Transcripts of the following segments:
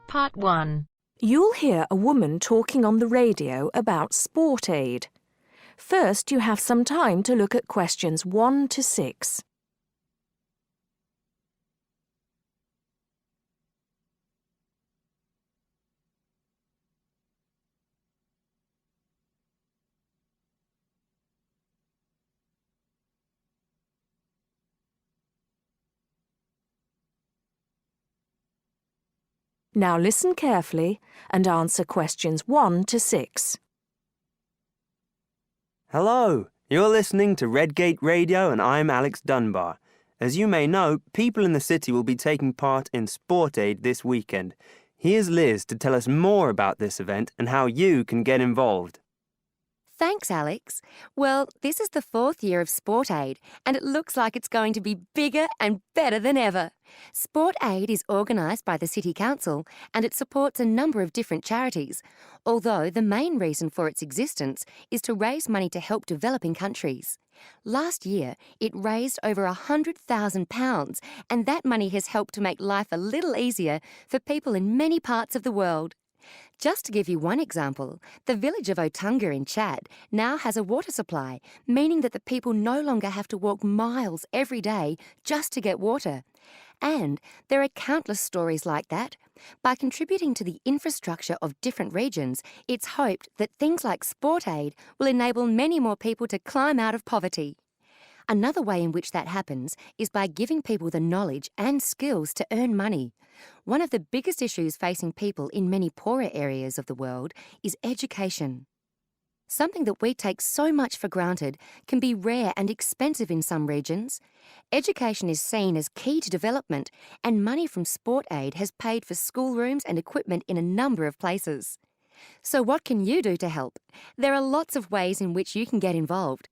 Part 1. You'll hear a woman talking on the radio about sport aid. First, you have some time to look at questions 1 to 6. Now listen carefully and answer questions 1 to 6. Hello, you're listening to Redgate Radio and I'm Alex Dunbar. As you may know, people in the city will be taking part in Sport Aid this weekend. Here's Liz to tell us more about this event and how you can get involved. Thanks, Alex. Well, this is the 4th year of Sport Aid, and it looks like it's going to be bigger and better than ever. Sport Aid is organised by the City Council, and it supports a number of different charities, although the main reason for its existence is to raise money to help developing countries. Last year, it raised over £100,000, and that money has helped to make life a little easier for people in many parts of the world. Just to give you one example, the village of Otunga in Chad now has a water supply, meaning that the people no longer have to walk miles every day just to get water. And there are countless stories like that. By contributing to the infrastructure of different regions, it's hoped that things like Sport Aid will enable many more people to climb out of poverty. Another way in which that happens is by giving people the knowledge and skills to earn money. One of the biggest issues facing people in many poorer areas of the world is education. Something that we take so much for granted can be rare and expensive in some regions. Education is seen as key to development, and money from Sport Aid has paid for schoolrooms and equipment in a number of places. So what can you do to help? There are lots of ways in which you can get involved.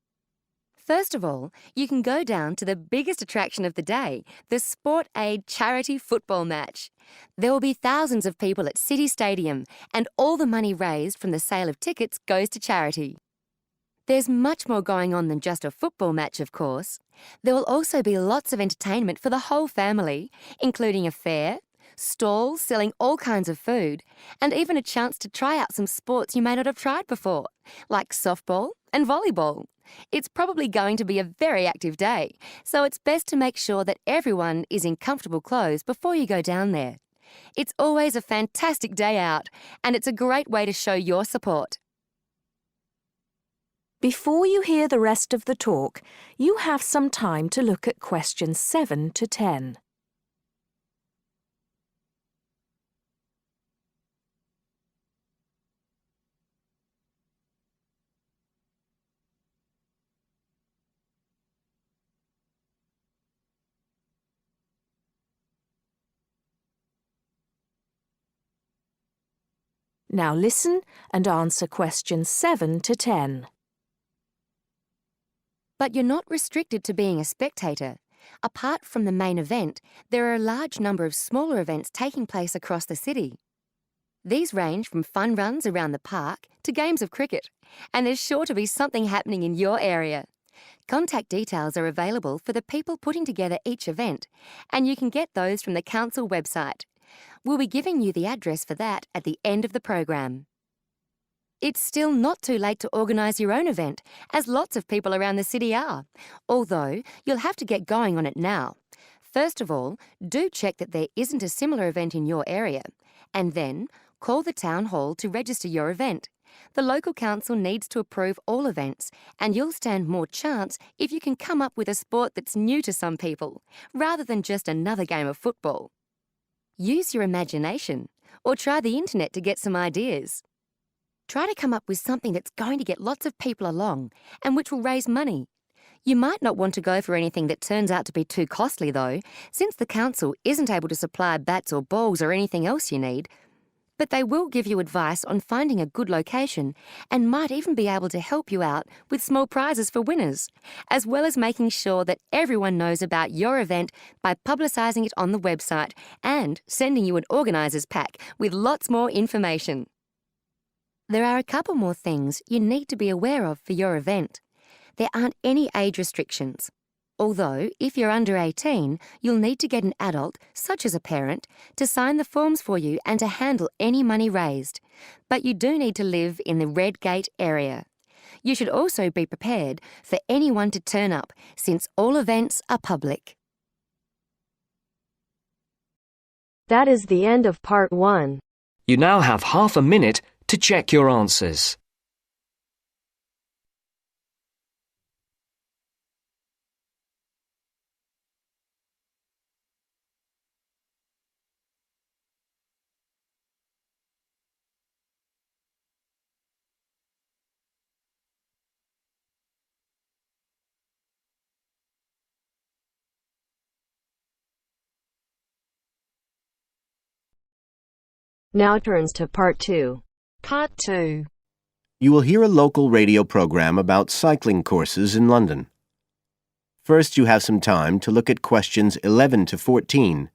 First of all, you can go down to the biggest attraction of the day, the Sport Aid charity football match. There will be thousands of people at City Stadium, and all the money raised from the sale of tickets goes to charity. There's much more going on than just a football match, of course. There will also be lots of entertainment for the whole family, including a fair, stalls selling all kinds of food, and even a chance to try out some sports you may not have tried before, like softball and volleyball. It's probably going to be a very active day, so it's best to make sure that everyone is in comfortable clothes before you go down there. It's always a fantastic day out, and it's a great way to show your support. Before you hear the rest of the talk, you have some time to look at questions 7 to 10. Now listen and answer questions 7 to 10. But you're not restricted to being a spectator. Apart from the main event, there are a large number of smaller events taking place across the city. These range from fun runs around the park to games of cricket, and there's sure to be something happening in your area. Contact details are available for the people putting together each event, and you can get those from the council website. We'll be giving you the address for that at the end of the program. It's still not too late to organise your own event, as lots of people around the city are, although you'll have to get going on it now. First of all, do check that there isn't a similar event in your area, and then call the town hall to register your event. The local council needs to approve all events, and you'll stand more chance if you can come up with a sport that's new to some people, rather than just another game of football. Use your imagination, or try the internet to get some ideas. Try to come up with something that's going to get lots of people along, and which will raise money. You might not want to go for anything that turns out to be too costly though, since the council isn't able to supply bats or balls or anything else you need. But they will give you advice on finding a good location, and might even be able to help you out with small prizes for winners, as well as making sure that everyone knows about your event by publicising it on the website and sending you an organisers pack with lots more information. There are a couple more things you need to be aware of for your event. There aren't any age restrictions. Although, if you're under 18, you'll need to get an adult, such as a parent, to sign the forms for you and to handle any money raised. But you do need to live in the Red Gate area. You should also be prepared for anyone to turn up, since all events are public. That is the end of part 1. You now have half a minute to check your answers. Now turns to part 2. Part 2. You will hear a local radio program about cycling courses in London. First, you have some time to look at questions 11 to 14.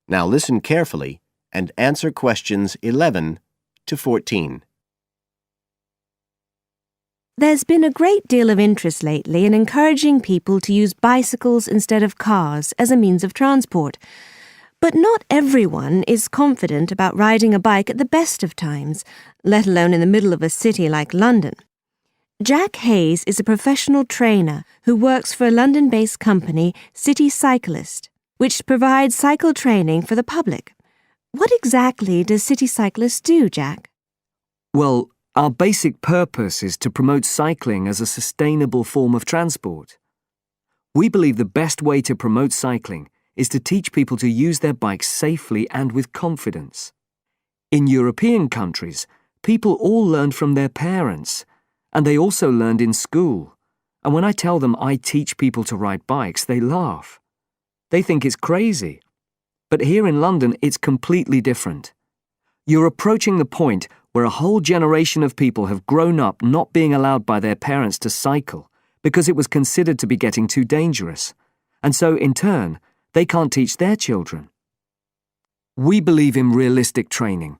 Now listen carefully and answer questions 11 to 14. There's been a great deal of interest lately in encouraging people to use bicycles instead of cars as a means of transport. But not everyone is confident about riding a bike at the best of times, let alone in the middle of a city like London. Jack Hayes is a professional trainer who works for a London-based company, City Cyclist, which provides cycle training for the public. What exactly does City Cyclist do, Jack? Well, our basic purpose is to promote cycling as a sustainable form of transport. We believe the best way to promote cycling is to teach people to use their bikes safely and with confidence. In European countries, people all learned from their parents, and they also learned in school. And when I tell them I teach people to ride bikes, they laugh. They think it's crazy. But here in London, it's completely different. You're approaching the point where a whole generation of people have grown up not being allowed by their parents to cycle because it was considered to be getting too dangerous. And so, in turn, they can't teach their children. We believe in realistic training.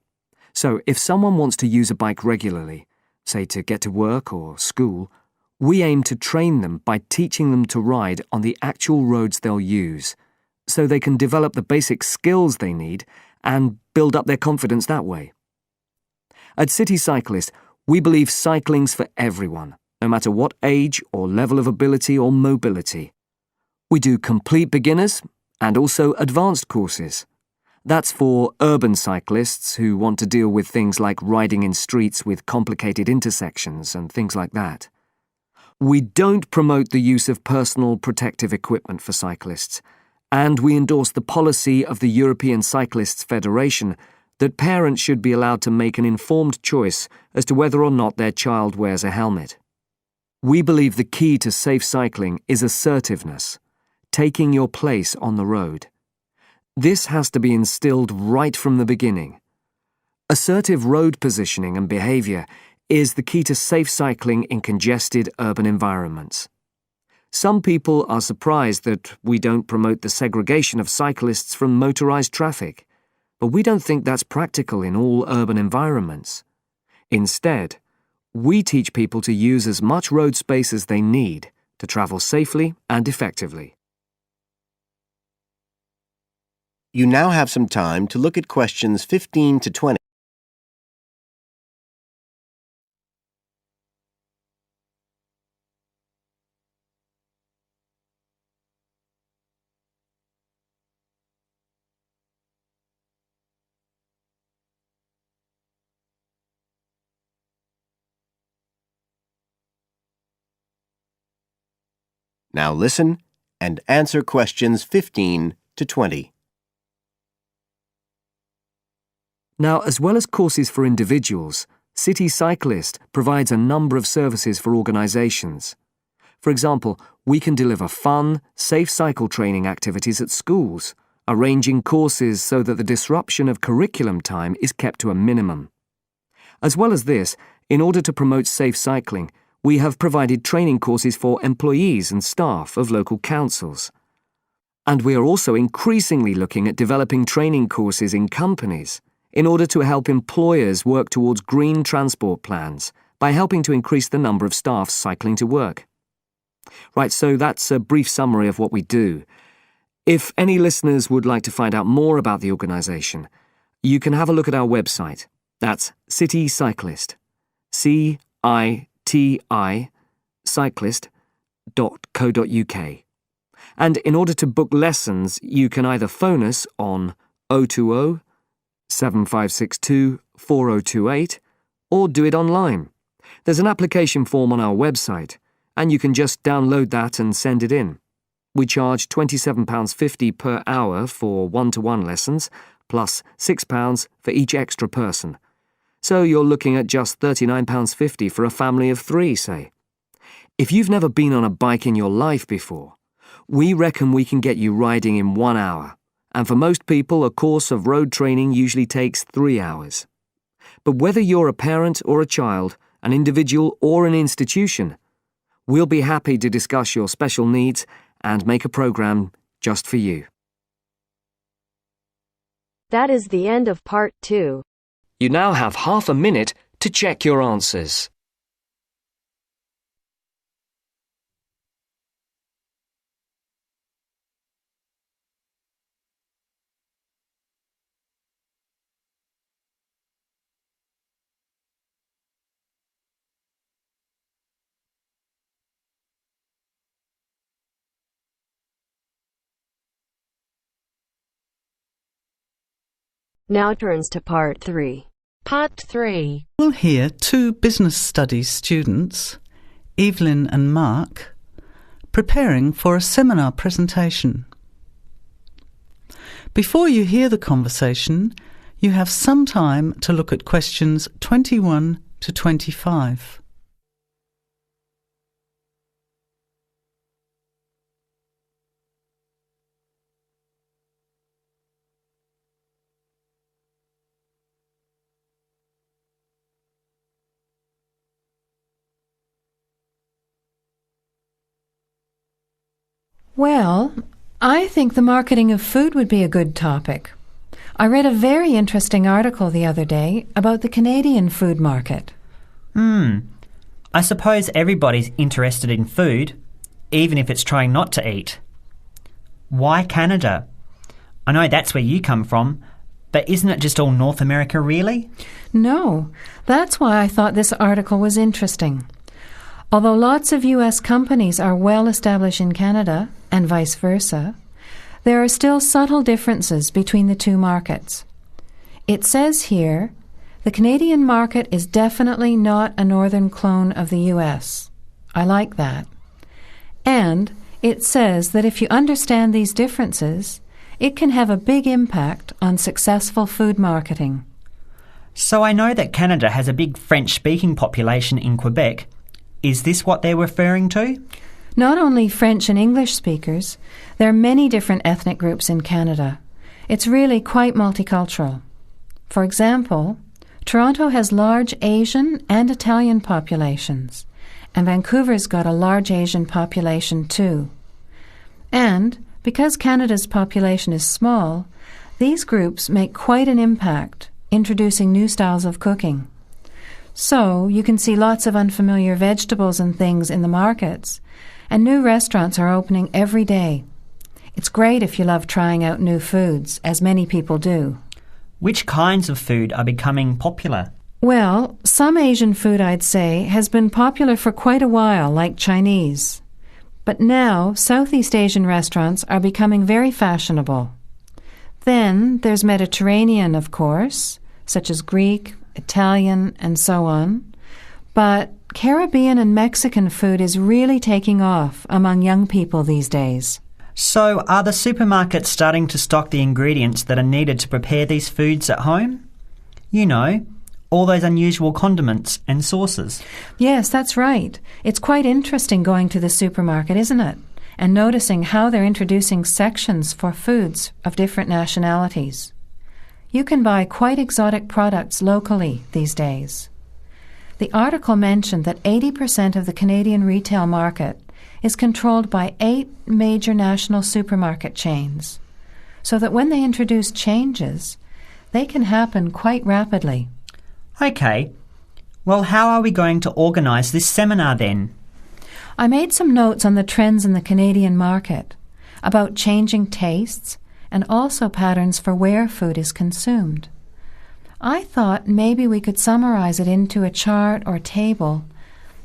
So if someone wants to use a bike regularly, say to get to work or school, we aim to train them by teaching them to ride on the actual roads they'll use, so they can develop the basic skills they need and build up their confidence that way. At City Cyclist, we believe cycling's for everyone, no matter what age or level of ability or mobility. We do complete beginners and also advanced courses. That's for urban cyclists who want to deal with things like riding in streets with complicated intersections and things like that. We don't promote the use of personal protective equipment for cyclists, and we endorse the policy of the European Cyclists Federation that parents should be allowed to make an informed choice as to whether or not their child wears a helmet. We believe the key to safe cycling is assertiveness, taking your place on the road. This has to be instilled right from the beginning. Assertive road positioning and behaviour is the key to safe cycling in congested urban environments. Some people are surprised that we don't promote the segregation of cyclists from motorised traffic, but we don't think that's practical in all urban environments. Instead, we teach people to use as much road space as they need to travel safely and effectively. You now have some time to look at questions 15 to 20. Now listen and answer questions 15 to 20. Now, as well as courses for individuals, City Cyclist provides a number of services for organisations. For example, we can deliver fun, safe cycle training activities at schools, arranging courses so that the disruption of curriculum time is kept to a minimum. As well as this, in order to promote safe cycling, we have provided training courses for employees and staff of local councils. And we are also increasingly looking at developing training courses in companies in order to help employers work towards green transport plans by helping to increase the number of staff cycling to work. Right, so that's a brief summary of what we do. If any listeners would like to find out more about the organisation, you can have a look at our website. That's City Cyclist, CITI, cyclist.co.uk. And in order to book lessons, you can either phone us on 020 7562 4028 or do it online. There's an application form on our website, and you can just download that and send it in. We charge £27.50 per hour for one-to-one lessons, plus £6 for each extra person. So you're looking at just £39.50 for a family of 3, say. If you've never been on a bike in your life before, we reckon we can get you riding in 1 hour, and for most people a course of road training usually takes 3 hours. But whether you're a parent or a child, an individual or an institution, we'll be happy to discuss your special needs and make a program just for you. That is the end of part 2. You now have half a minute to check your answers. Now turns to part 3. Part 3. We'll hear 2 business studies students, Evelyn and Mark, preparing for a seminar presentation. Before you hear the conversation, you have some time to look at questions 21 to 25. Well, I think the marketing of food would be a good topic. I read a very interesting article the other day about the Canadian food market. I suppose everybody's interested in food, even if it's trying not to eat. Why Canada? I know that's where you come from, but isn't it just all North America, really? No, that's why I thought this article was interesting. Although lots of U.S. companies are well established in Canada, and vice versa, there are still subtle differences between the two markets. It says here, the Canadian market is definitely not a northern clone of the U.S. I like that. And it says that if you understand these differences, it can have a big impact on successful food marketing. So I know that Canada has a big French-speaking population in Quebec. Is this what they're referring to? Not only French and English speakers, there are many different ethnic groups in Canada. It's really quite multicultural. For example, Toronto has large Asian and Italian populations, and Vancouver's got a large Asian population too. And because Canada's population is small, these groups make quite an impact, introducing new styles of cooking. So you can see lots of unfamiliar vegetables and things in the markets, and new restaurants are opening every day. It's great if you love trying out new foods, as many people do. Which kinds of food are becoming popular? Well, some Asian food, I'd say, has been popular for quite a while, like Chinese. But now, Southeast Asian restaurants are becoming very fashionable. Then there's Mediterranean, of course, such as Greek, Italian, and so on. But Caribbean and Mexican food is really taking off among young people these days. So are the supermarkets starting to stock the ingredients that are needed to prepare these foods at home? You know, All those unusual condiments and sauces. Yes, that's right. It's quite interesting going to the supermarket, isn't it? And noticing how they're introducing sections for foods of different nationalities. You can buy quite exotic products locally these days. The article mentioned that 80% of the Canadian retail market is controlled by 8 major national supermarket chains, so that when they introduce changes, they can happen quite rapidly. OK. Well, how are we going to organise this seminar then? I made some notes on the trends in the Canadian market, about changing tastes, and also patterns for where food is consumed. I thought maybe we could summarize it into a chart or table,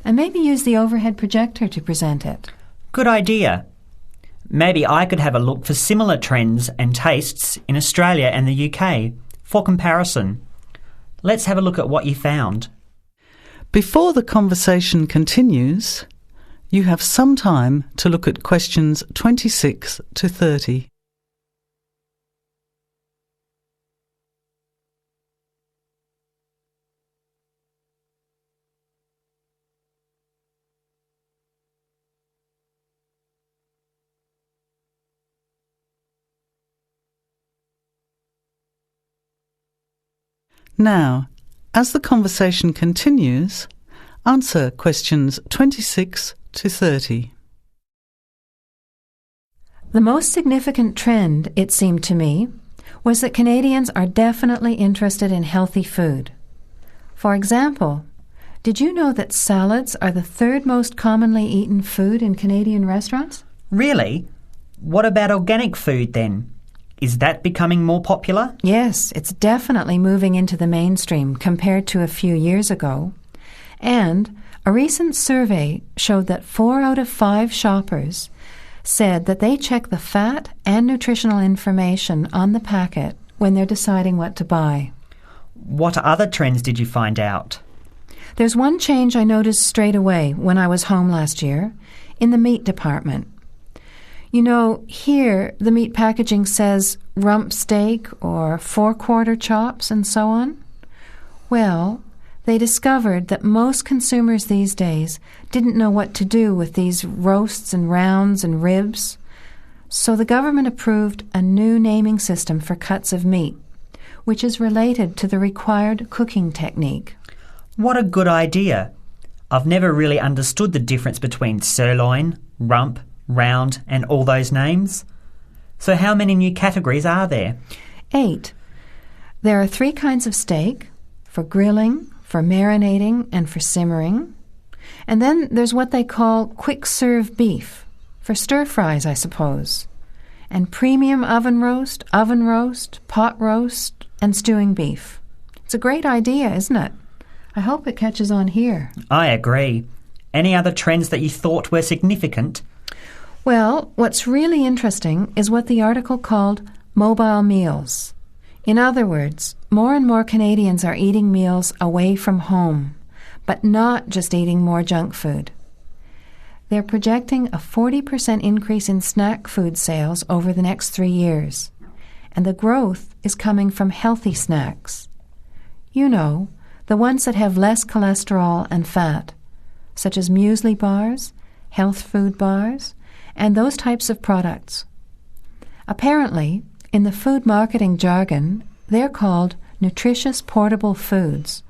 and maybe use the overhead projector to present it. Good idea. Maybe I could have a look for similar trends and tastes in Australia and the UK for comparison. Let's have a look at what you found. Before the conversation continues, you have some time to look at questions 26 to 30. Now, as the conversation continues, answer questions 26 to 30. The most significant trend, it seemed to me, was that Canadians are definitely interested in healthy food. For example, did you know that salads are the 3rd most commonly eaten food in Canadian restaurants? Really? What about organic food then? Is that becoming more popular? Yes, it's definitely moving into the mainstream compared to a few years ago. And a recent survey showed that 4 out of 5 shoppers said that they check the fat and nutritional information on the packet when they're deciding what to buy. What other trends did you find out? There's one change I noticed straight away when I was home last year, in the meat department. You know, here the meat packaging says rump steak or 4-quarter chops and so on. Well, they discovered that most consumers these days didn't know what to do with these roasts and rounds and ribs. So the government approved a new naming system for cuts of meat, which is related to the required cooking technique. What a good idea. I've never really understood the difference between sirloin, rump, round and all those names. So how many new categories are there? 8. There are 3 kinds of steak, for grilling, for marinating, and for simmering. And then there's what they call quick-serve beef, for stir-fries, I suppose. And premium oven roast, pot roast, and stewing beef. It's a great idea, isn't it? I hope it catches on here. I agree. Any other trends that you thought were significant? Well, what's really interesting is what the article called mobile meals. In other words, more and more Canadians are eating meals away from home, but not just eating more junk food. They're projecting a 40% increase in snack food sales over the next 3 years, and the growth is coming from healthy snacks. You know, the ones that have less cholesterol and fat, such as muesli bars, health food bars, and those types of products. Apparently, in the food marketing jargon, they're called nutritious portable foods,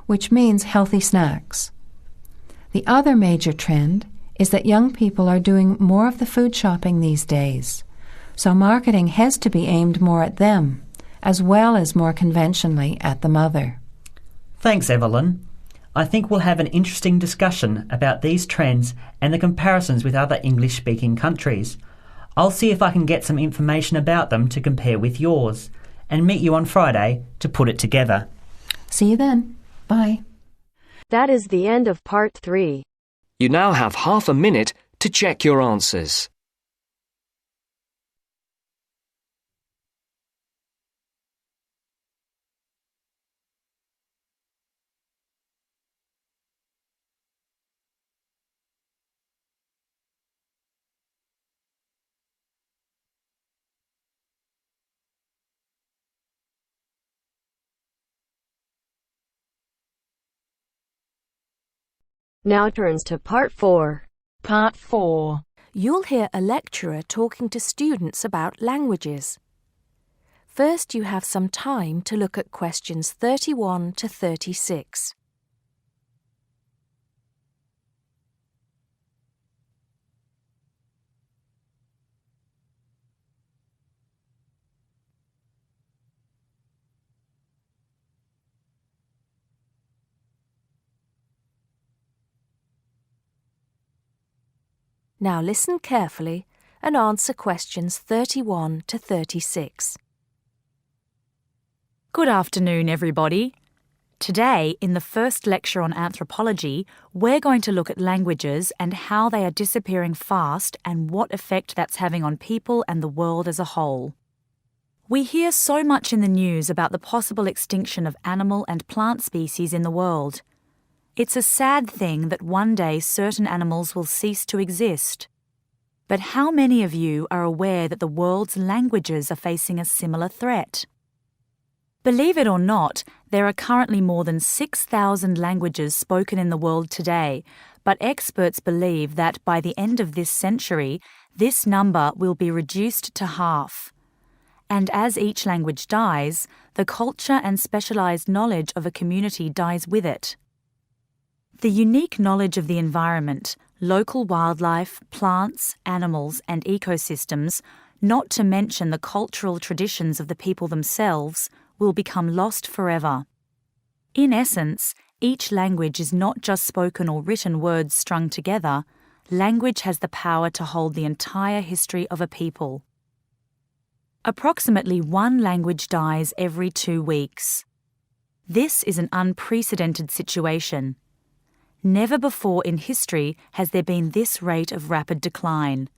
which means healthy snacks. The other major trend is that young people are doing more of the food shopping these days, so marketing has to be aimed more at them, as well as more conventionally at the mother. Thanks, Evelyn. I think we'll have an interesting discussion about these trends and the comparisons with other English-speaking countries. I'll see if I can get some information about them to compare with yours, and meet you on Friday to put it together. See you then. Bye. That is the end of part 3. You now have half a minute to check your answers. Now turns to Part 4. Part 4. You'll hear a lecturer talking to students about languages. First, you have some time to look at questions 31 to 36. Now listen carefully and answer questions 31 to 36. Good afternoon, everybody. Today, in the first lecture on anthropology, we're going to look at languages and how they are disappearing fast and what effect that's having on people and the world as a whole. We hear so much in the news about the possible extinction of animal and plant species in the world. It's a sad thing that one day certain animals will cease to exist. But how many of you are aware that the world's languages are facing a similar threat? Believe it or not, there are currently more than 6,000 languages spoken in the world today, but experts believe that by the end of this century, this number will be reduced to half. And as each language dies, the culture and specialized knowledge of a community dies with it. The unique knowledge of the environment, local wildlife, plants, animals, and ecosystems, not to mention the cultural traditions of the people themselves, will become lost forever. In essence, each language is not just spoken or written words strung together. Language has the power to hold the entire history of a people. Approximately one language dies every 2 weeks. This is an unprecedented situation. Never before in history has there been this rate of rapid decline.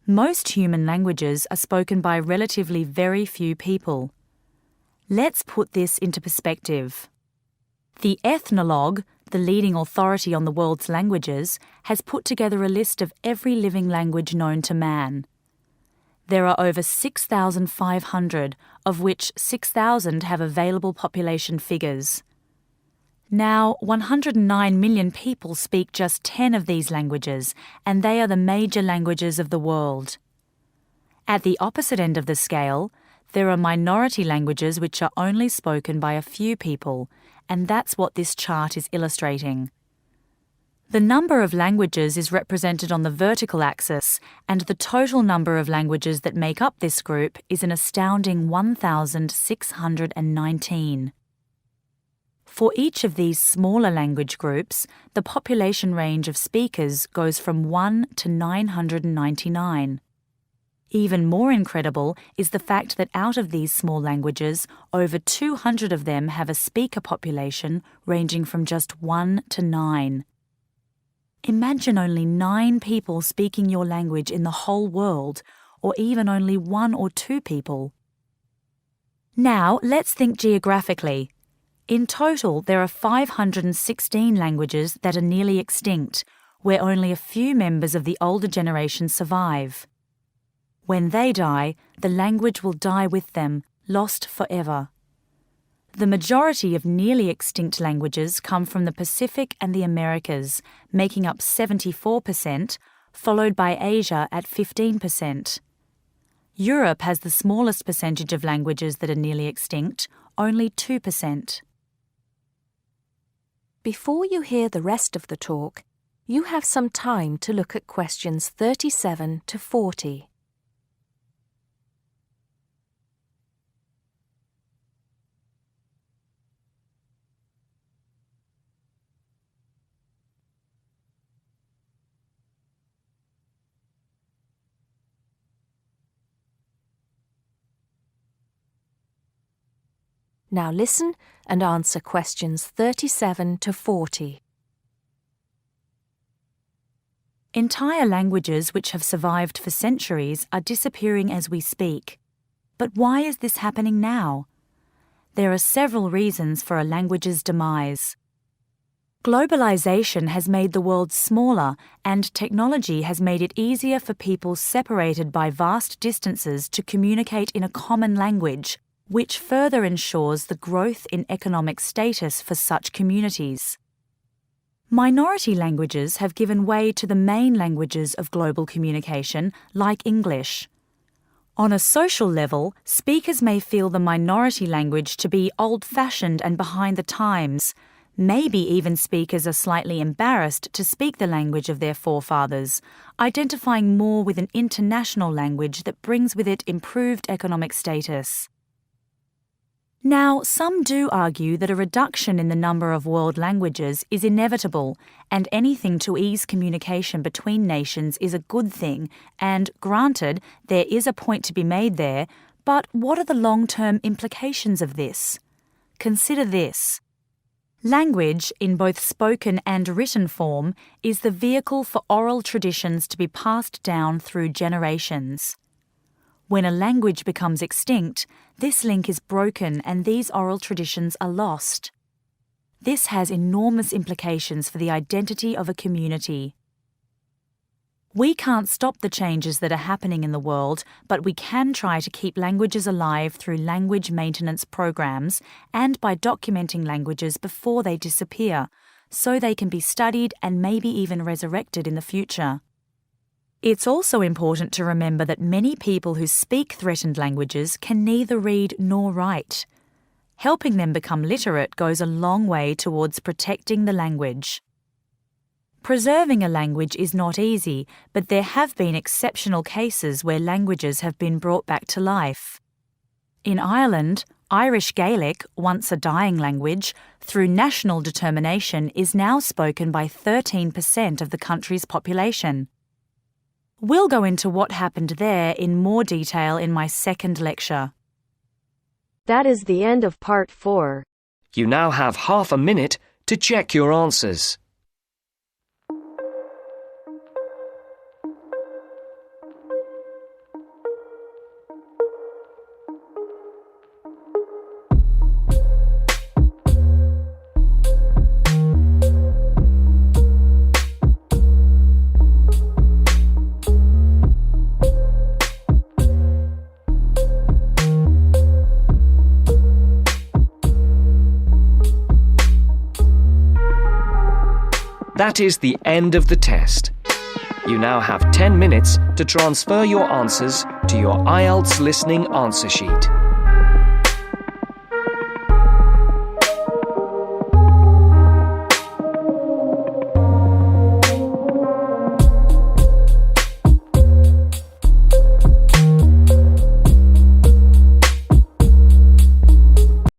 Most human languages are spoken by relatively very few people. Let's put this into perspective. The Ethnologue, the leading authority on the world's languages, has put together a list of every living language known to man. There are over 6,500, of which 6,000 have available population figures. Now, 109 million people speak just 10 of these languages, and they are the major languages of the world. At the opposite end of the scale, there are minority languages which are only spoken by a few people, and that's what this chart is illustrating. The number of languages is represented on the vertical axis, and the total number of languages that make up this group is an astounding 1,619. For each of these smaller language groups, the population range of speakers goes from 1 to 999. Even more incredible is the fact that out of these small languages, over 200 of them have a speaker population ranging from just 1 to 9. Imagine only 9 people speaking your language in the whole world, or even only 1 or 2 people. Now, let's think geographically. In total, there are 516 languages that are nearly extinct, where only a few members of the older generation survive. When they die, the language will die with them, lost forever. The majority of nearly extinct languages come from the Pacific and the Americas, making up 74%, followed by Asia at 15%. Europe has the smallest percentage of languages that are nearly extinct, only 2%. Before you hear the rest of the talk, you have some time to look at questions 37 to 40. Now listen and answer questions 37 to 40. Entire languages which have survived for centuries are disappearing as we speak. But why is this happening now? There are several reasons for a language's demise. Globalization has made the world smaller, and technology has made it easier for people separated by vast distances to communicate in a common language, which further ensures the growth in economic status for such communities. Minority languages have given way to the main languages of global communication, like English. On a social level, speakers may feel the minority language to be old-fashioned and behind the times. Maybe even speakers are slightly embarrassed to speak the language of their forefathers, identifying more with an international language that brings with it improved economic status. Now, some do argue that a reduction in the number of world languages is inevitable, and anything to ease communication between nations is a good thing, and granted, there is a point to be made there, but what are the long-term implications of this? Consider this. Language, in both spoken and written form, is the vehicle for oral traditions to be passed down through generations. When a language becomes extinct, this link is broken and these oral traditions are lost. This has enormous implications for the identity of a community. We can't stop the changes that are happening in the world, but we can try to keep languages alive through language maintenance programs and by documenting languages before they disappear, so they can be studied and maybe even resurrected in the future. It's also important to remember that many people who speak threatened languages can neither read nor write. Helping them become literate goes a long way towards protecting the language. Preserving a language is not easy, but there have been exceptional cases where languages have been brought back to life. In Ireland, Irish Gaelic, once a dying language, through national determination is now spoken by 13% of the country's population. We'll go into what happened there in more detail in my second lecture. That is the end of part 4. You now have half a minute to check your answers. That is the end of the test. You now have 10 minutes to transfer your answers to your IELTS listening answer sheet.